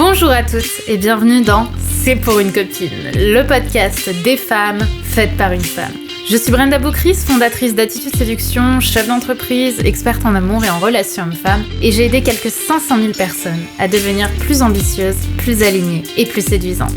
Bonjour à tous et bienvenue dans C'est pour une copine, le podcast des femmes faites par une femme. Je suis Brenda Boucris, fondatrice d'Attitude Séduction, chef d'entreprise, experte en amour et en relations hommes-femmes, et j'ai aidé quelques 500 000 personnes à devenir plus ambitieuses, plus alignées et plus séduisantes.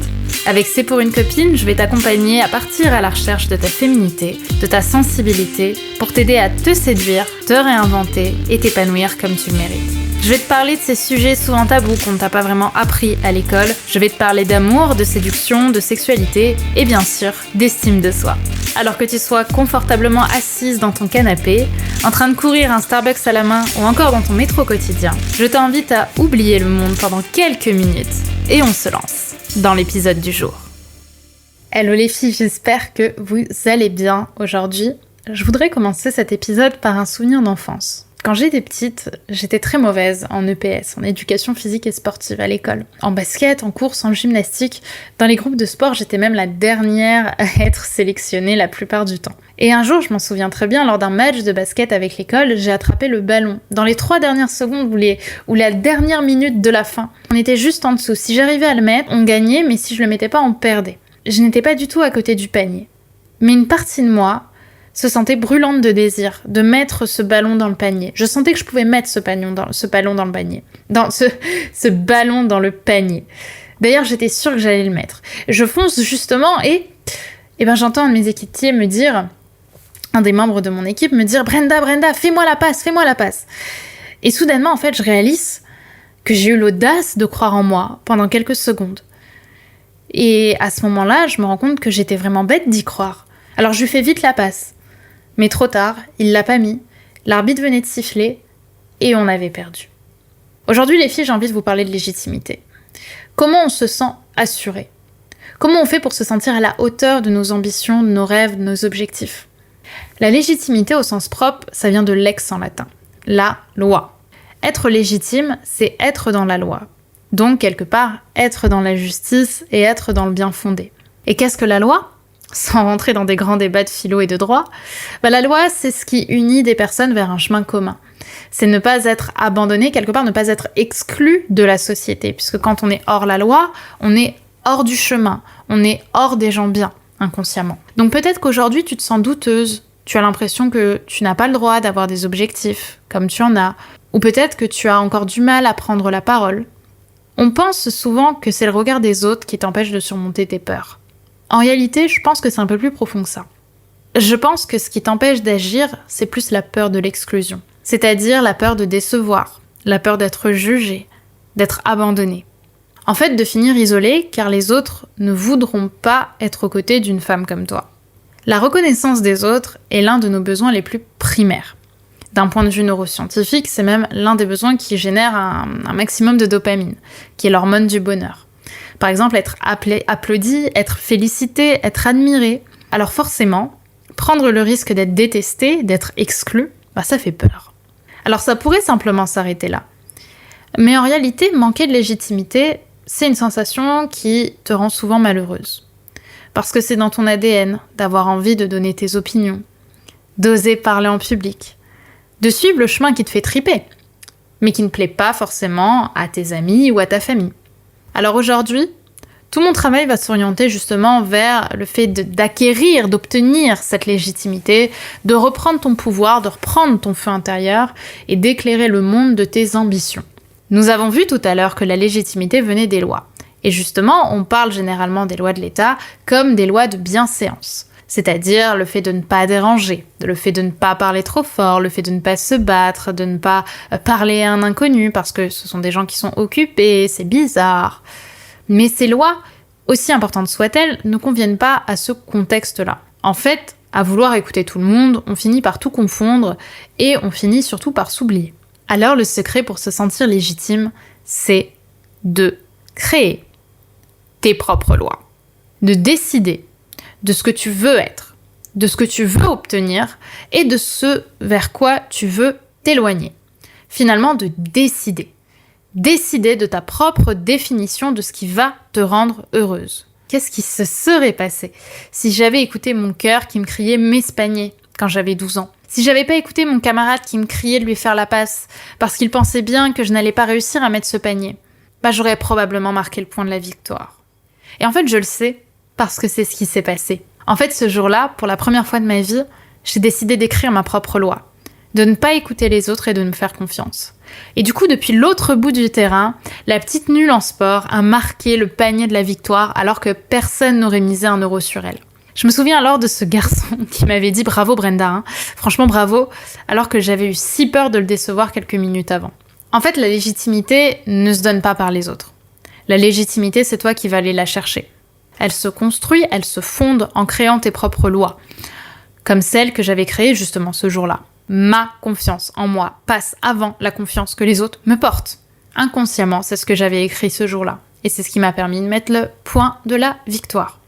Avec C'est pour une copine, je vais t'accompagner à partir à la recherche de ta féminité, de ta sensibilité, pour t'aider à te séduire, te réinventer et t'épanouir comme tu le mérites. Je vais te parler de ces sujets souvent tabous qu'on ne t'a pas vraiment appris à l'école. Je vais te parler d'amour, de séduction, de sexualité et bien sûr d'estime de soi. Alors que tu sois confortablement assise dans ton canapé, en train de courir un Starbucks à la main ou encore dans ton métro quotidien, je t'invite à oublier le monde pendant quelques minutes et on se lance dans l'épisode du jour. Hello les filles, j'espère que vous allez bien aujourd'hui. Je voudrais commencer cet épisode par un souvenir d'enfance. Quand j'étais petite, j'étais très mauvaise en EPS, en éducation physique et sportive à l'école. En basket, en course, en gymnastique. Dans les groupes de sport, j'étais même la dernière à être sélectionnée la plupart du temps. Et un jour, je m'en souviens très bien, lors d'un match de basket avec l'école, j'ai attrapé le ballon. Dans les 3 dernières secondes ou la dernière minute de la fin, on était juste en dessous. Si j'arrivais à le mettre, on gagnait, mais si je le mettais pas, on perdait. Je n'étais pas du tout à côté du panier. Mais une partie de moi se sentait brûlante de désir de mettre ce ballon dans le panier. Je sentais que je pouvais mettre ce ballon dans le panier. Ce ballon dans le panier. D'ailleurs, j'étais sûre que j'allais le mettre. Je fonce justement et j'entends un de mes équipiers me dire, un des membres de mon équipe me dire « Brenda, fais-moi la passe !» Et soudainement, en fait, je réalise que j'ai eu l'audace de croire en moi pendant quelques secondes. Et à ce moment-là, je me rends compte que j'étais vraiment bête d'y croire. Alors je lui fais vite la passe. Mais trop tard, il l'a pas mis, l'arbitre venait de siffler, et on avait perdu. Aujourd'hui les filles, j'ai envie de vous parler de légitimité. Comment on se sent assuré ? Comment on fait pour se sentir à la hauteur de nos ambitions, de nos rêves, de nos objectifs ? La légitimité au sens propre, ça vient de l'ex en latin. La loi. Être légitime, c'est être dans la loi. Donc quelque part, être dans la justice et être dans le bien fondé. Et qu'est-ce que la loi ? Sans rentrer dans des grands débats de philo et de droit, la loi, c'est ce qui unit des personnes vers un chemin commun. C'est ne pas être abandonné, quelque part ne pas être exclu de la société, puisque quand on est hors la loi, on est hors du chemin, on est hors des gens bien, inconsciemment. Donc peut-être qu'aujourd'hui, tu te sens douteuse, tu as l'impression que tu n'as pas le droit d'avoir des objectifs, comme tu en as, ou peut-être que tu as encore du mal à prendre la parole. On pense souvent que c'est le regard des autres qui t'empêche de surmonter tes peurs. En réalité, je pense que c'est un peu plus profond que ça. Je pense que ce qui t'empêche d'agir, c'est plus la peur de l'exclusion. C'est-à-dire la peur de décevoir, la peur d'être jugé, d'être abandonné. En fait, de finir isolé, car les autres ne voudront pas être aux côtés d'une femme comme toi. La reconnaissance des autres est l'un de nos besoins les plus primaires. D'un point de vue neuroscientifique, c'est même l'un des besoins qui génère un maximum de dopamine, qui est l'hormone du bonheur. Par exemple, être applaudi, être félicité, être admiré. Alors forcément, prendre le risque d'être détesté, d'être exclu, ça fait peur. Alors ça pourrait simplement s'arrêter là. Mais en réalité, manquer de légitimité, c'est une sensation qui te rend souvent malheureuse. Parce que c'est dans ton ADN d'avoir envie de donner tes opinions, d'oser parler en public, de suivre le chemin qui te fait triper, mais qui ne plaît pas forcément à tes amis ou à ta famille. Alors aujourd'hui, tout mon travail va s'orienter justement vers le fait d'acquérir, d'obtenir cette légitimité, de reprendre ton pouvoir, de reprendre ton feu intérieur et d'éclairer le monde de tes ambitions. Nous avons vu tout à l'heure que la légitimité venait des lois. Et justement, on parle généralement des lois de l'État comme des lois de bienséance. C'est-à-dire le fait de ne pas déranger, le fait de ne pas parler trop fort, le fait de ne pas se battre, de ne pas parler à un inconnu parce que ce sont des gens qui sont occupés, c'est bizarre. Mais ces lois, aussi importantes soient-elles, ne conviennent pas à ce contexte-là. En fait, à vouloir écouter tout le monde, on finit par tout confondre et on finit surtout par s'oublier. Alors le secret pour se sentir légitime, c'est de créer tes propres lois, de décider de ce que tu veux être, de ce que tu veux obtenir et de ce vers quoi tu veux t'éloigner. Finalement, de décider. Décider de ta propre définition de ce qui va te rendre heureuse. Qu'est-ce qui se serait passé si j'avais écouté mon cœur qui me criait m'espagner quand j'avais 12 ans ? Si j'avais pas écouté mon camarade qui me criait de lui faire la passe parce qu'il pensait bien que je n'allais pas réussir à mettre ce panier ? j'aurais probablement marqué le point de la victoire. Et en fait, je le sais parce que c'est ce qui s'est passé. En fait, ce jour-là, pour la première fois de ma vie, j'ai décidé d'écrire ma propre loi, de ne pas écouter les autres et de me faire confiance. Et du coup, depuis l'autre bout du terrain, la petite nulle en sport a marqué le panier de la victoire alors que personne n'aurait misé 1 euro sur elle. Je me souviens alors de ce garçon qui m'avait dit « Bravo Brenda, franchement bravo », alors que j'avais eu si peur de le décevoir quelques minutes avant. En fait, la légitimité ne se donne pas par les autres. La légitimité, c'est toi qui vas aller la chercher. Elle se construit, elle se fonde en créant tes propres lois, comme celle que j'avais créée justement ce jour-là. Ma confiance en moi passe avant la confiance que les autres me portent. Inconsciemment, c'est ce que j'avais écrit ce jour-là. Et c'est ce qui m'a permis de mettre le point de la victoire.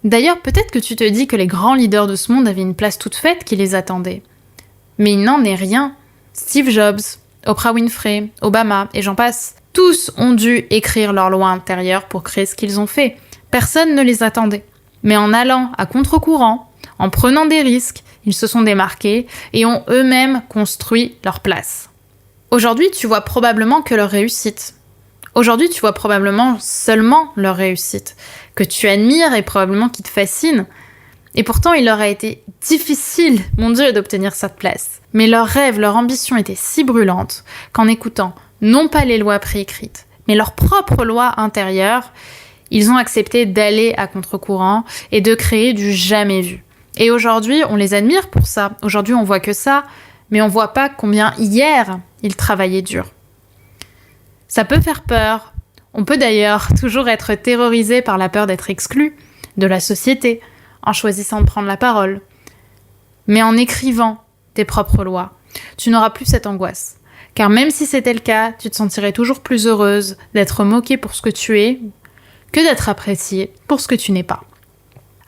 D'ailleurs, peut-être que tu te dis que les grands leaders de ce monde avaient une place toute faite qui les attendait. Mais il n'en est rien. Steve Jobs, Oprah Winfrey, Obama et j'en passe, tous ont dû écrire leur loi intérieure pour créer ce qu'ils ont fait. Personne ne les attendait. Mais en allant à contre-courant, en prenant des risques, ils se sont démarqués et ont eux-mêmes construit leur place. Aujourd'hui, tu vois probablement que leur réussite. Aujourd'hui, tu vois probablement seulement leur réussite, que tu admires et probablement qui te fascine. Et pourtant, il leur a été difficile, mon Dieu, d'obtenir cette place. Mais leurs rêves, leur ambition étaient si brûlantes qu'en écoutant non pas les lois préécrites, mais leurs propres lois intérieures, ils ont accepté d'aller à contre-courant et de créer du jamais vu. Et aujourd'hui, on les admire pour ça. Aujourd'hui, on voit que ça, mais on voit pas combien hier, ils travaillaient dur. Ça peut faire peur. On peut d'ailleurs toujours être terrorisé par la peur d'être exclu de la société, en choisissant de prendre la parole. Mais en écrivant tes propres lois, tu n'auras plus cette angoisse. Car même si c'était le cas, tu te sentirais toujours plus heureuse d'être moquée pour ce que tu es que d'être appréciée pour ce que tu n'es pas.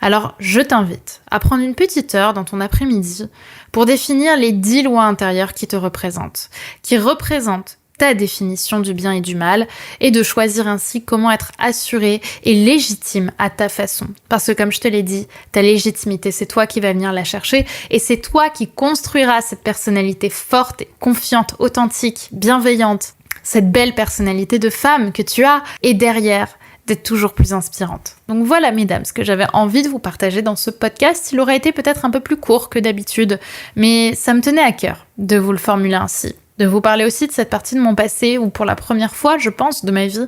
Alors, je t'invite à prendre une petite heure dans ton après-midi pour définir les 10 lois intérieures qui te représentent, qui représentent ta définition du bien et du mal, et de choisir ainsi comment être assuré et légitime à ta façon. Parce que comme je te l'ai dit, ta légitimité, c'est toi qui vas venir la chercher, et c'est toi qui construiras cette personnalité forte, confiante, authentique, bienveillante, cette belle personnalité de femme que tu as, et derrière, d'être toujours plus inspirante. Donc voilà, mesdames, ce que j'avais envie de vous partager dans ce podcast. Il aurait été peut-être un peu plus court que d'habitude, mais ça me tenait à cœur de vous le formuler ainsi. De vous parler aussi de cette partie de mon passé où pour la première fois, je pense, de ma vie,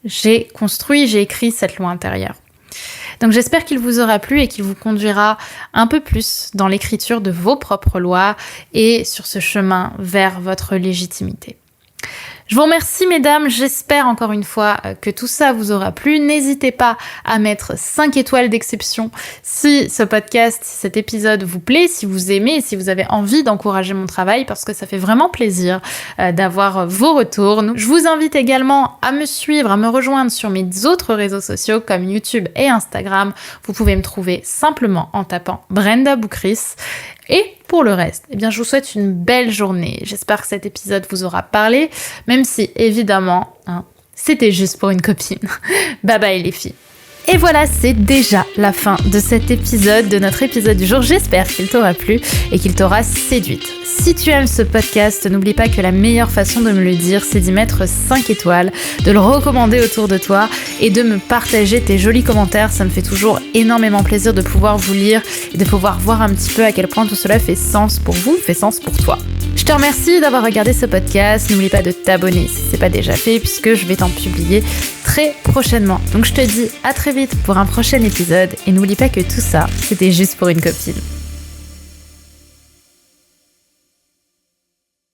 j'ai écrit cette loi intérieure. Donc j'espère qu'il vous aura plu et qu'il vous conduira un peu plus dans l'écriture de vos propres lois et sur ce chemin vers votre légitimité. Je vous remercie mesdames, j'espère encore une fois que tout ça vous aura plu. N'hésitez pas à mettre 5 étoiles d'exception si ce podcast, si cet épisode vous plaît, si vous aimez et si vous avez envie d'encourager mon travail parce que ça fait vraiment plaisir d'avoir vos retours. Je vous invite également à me suivre, à me rejoindre sur mes autres réseaux sociaux comme YouTube et Instagram. Vous pouvez me trouver simplement en tapant Brenda Boukris. Et pour le reste, eh bien, je vous souhaite une belle journée. J'espère que cet épisode vous aura parlé, même si, évidemment, c'était juste pour une copine. Bye bye les filles. Et voilà, c'est déjà la fin de cet épisode, de notre épisode du jour. J'espère qu'il t'aura plu et qu'il t'aura séduite. Si tu aimes ce podcast, n'oublie pas que la meilleure façon de me le dire, c'est d'y mettre 5 étoiles, de le recommander autour de toi et de me partager tes jolis commentaires. Ça me fait toujours énormément plaisir de pouvoir vous lire et de pouvoir voir un petit peu à quel point tout cela fait sens pour vous, fait sens pour toi. Je te remercie d'avoir regardé ce podcast. N'oublie pas de t'abonner si ce n'est pas déjà fait puisque je vais t'en publier très prochainement. Donc je te dis à très vite pour un prochain épisode et n'oublie pas que tout ça, c'était juste pour une copine.